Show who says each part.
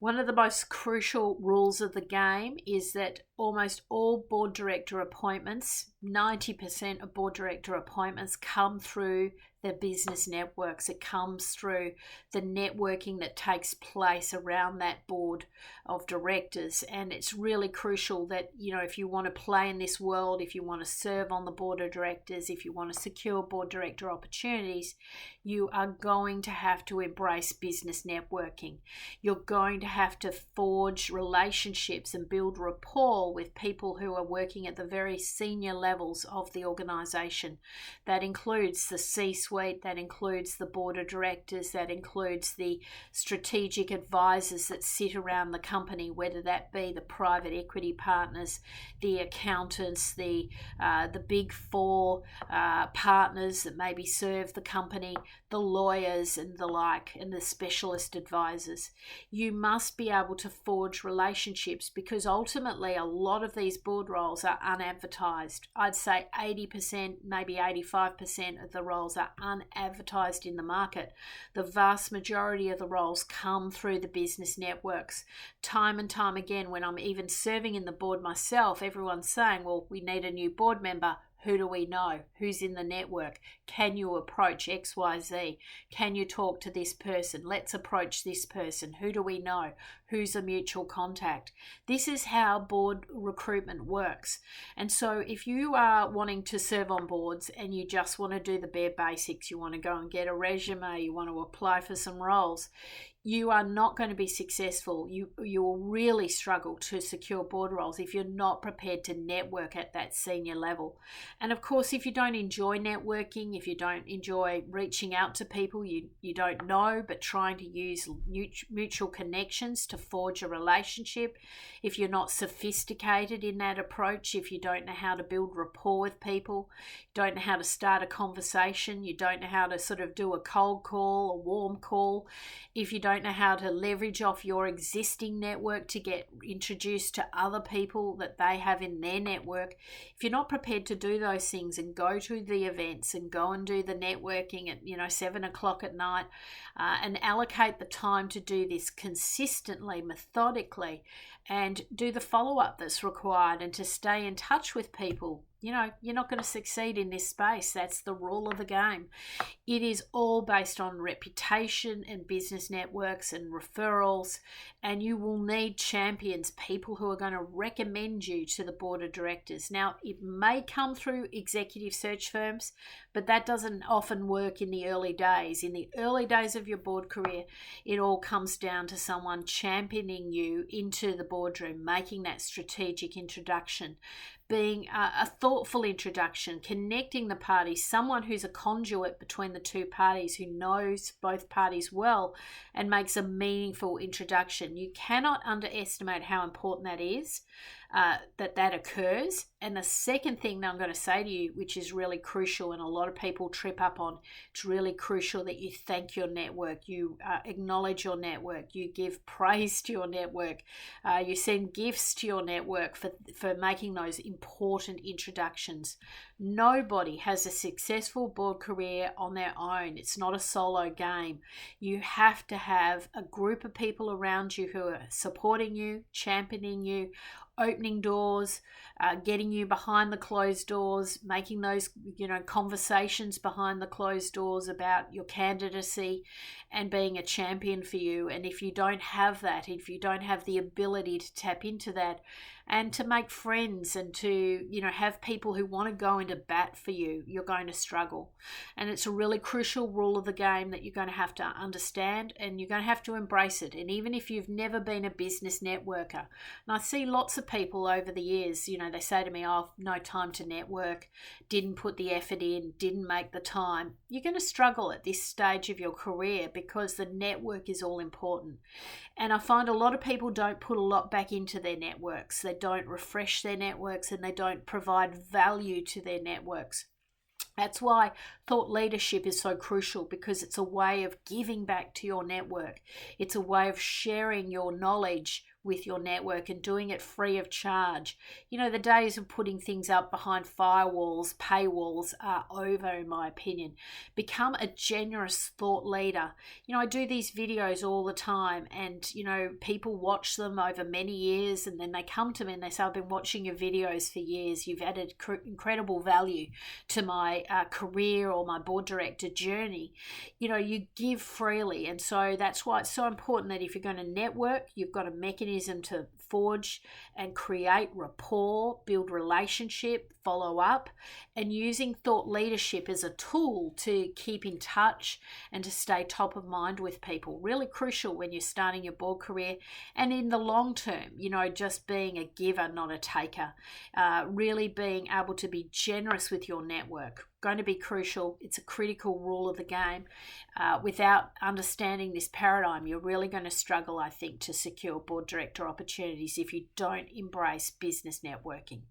Speaker 1: One of the most crucial rules of the game is that almost all board director appointments, 90% of board director appointments, come through the business networks. It comes through the networking that takes place around that board of directors. And it's really crucial that, if you want to play in this world, if you want to serve on the board of directors, if you want to secure board director opportunities, you are going to have to embrace business networking. You're going to have to forge relationships and build rapport with people who are working at the very senior levels of the organization. That includes the C-suite, that includes the board of directors, that includes the strategic advisors that sit around the company, whether that be the private equity partners, the accountants, the big four partners that maybe serve the company, the lawyers and the like, and the specialist advisors. You must be able to forge relationships because ultimately a lot of these board roles are unadvertised. I'd say 80%, maybe 85% of the roles are unadvertised in the market. The vast majority of the roles come through the business networks. Time and time again, when I'm even serving in the board myself, everyone's saying, well, we need a new board member. Who do we know? Who's in the network? Can you approach XYZ? Can you talk to this person? Let's approach this person. Who do we know? Who's a mutual contact? This is how board recruitment works. And so if you are wanting to serve on boards and you just want to do the bare basics, you want to go and get a resume, you want to apply for some roles, you are not going to be successful. You will really struggle to secure board roles if you're not prepared to network at that senior level. And of course, if you don't enjoy networking, if you don't enjoy reaching out to people you don't know, but trying to use mutual connections to forge a relationship, if you're not sophisticated in that approach, if you don't know how to build rapport with people, don't know how to start a conversation, you don't know how to sort of do a cold call, a warm call, if you don't know how to leverage off your existing network to get introduced to other people that they have in their network, if you're not prepared to do those things and go to the events and go and do the networking at 7 o'clock at night and allocate the time to do this consistently, methodically, and do the follow-up that's required and to stay in touch with people, you're not going to succeed in this space. That's the rule of the game. It is all based on reputation and business networks and referrals, and you will need champions, people who are going to recommend you to the board of directors. Now, it may come through executive search firms, but that doesn't often work in the early days. In the early days of your board career, it all comes down to someone championing you into the boardroom, making that strategic introduction, being a thoughtful introduction, connecting the parties, someone who's a conduit between the two parties, who knows both parties well and makes a meaningful introduction. You cannot underestimate how important that is, that occurs. And the second thing that I'm going to say to you, which is really crucial and a lot of people trip up on, it's really crucial that you thank your network, you acknowledge your network, you give praise to your network, you send gifts to your network for making those important introductions. Nobody has a successful board career on their own. It's not a solo game. You have to have a group of people around you who are supporting you, championing you, opening doors, getting you behind the closed doors, making those conversations behind the closed doors about your candidacy and being a champion for you. And if you don't have that, if you don't have the ability to tap into that and to make friends and to have people who want to go into bat for you, you're going to struggle. And it's a really crucial rule of the game that you're going to have to understand, and you're going to have to embrace it. And even if you've never been a business networker, and I see lots of people over the years, they say to me, oh, no time to network, didn't put the effort in, didn't make the time. You're going to struggle at this stage of your career because the network is all important. And I find a lot of people don't put a lot back into their networks. They don't refresh their networks and they don't provide value to their networks. That's why thought leadership is so crucial, because it's a way of giving back to your network. It's a way of sharing your knowledge with your network and doing it free of charge. You know, the days of putting things up behind firewalls, paywalls are over, in my opinion. Become a generous thought leader. You know, I do these videos all the time, and, you know, people watch them over many years, and then they come to me and they say, I've been watching your videos for years. You've added incredible value to my career or my board director journey. You know, you give freely. And so that's why it's so important that if you're going to network, you've got a mechanism to forge and create rapport, build relationship, follow up, and using thought leadership as a tool to keep in touch and to stay top of mind with people. Really crucial when you're starting your board career, and in the long term, you know, just being a giver, not a taker. Really being able to be generous with your network. Going to be crucial. It's a critical rule of the game. Without understanding this paradigm, you're really going to struggle, I think, to secure board director opportunities if you don't embrace business networking.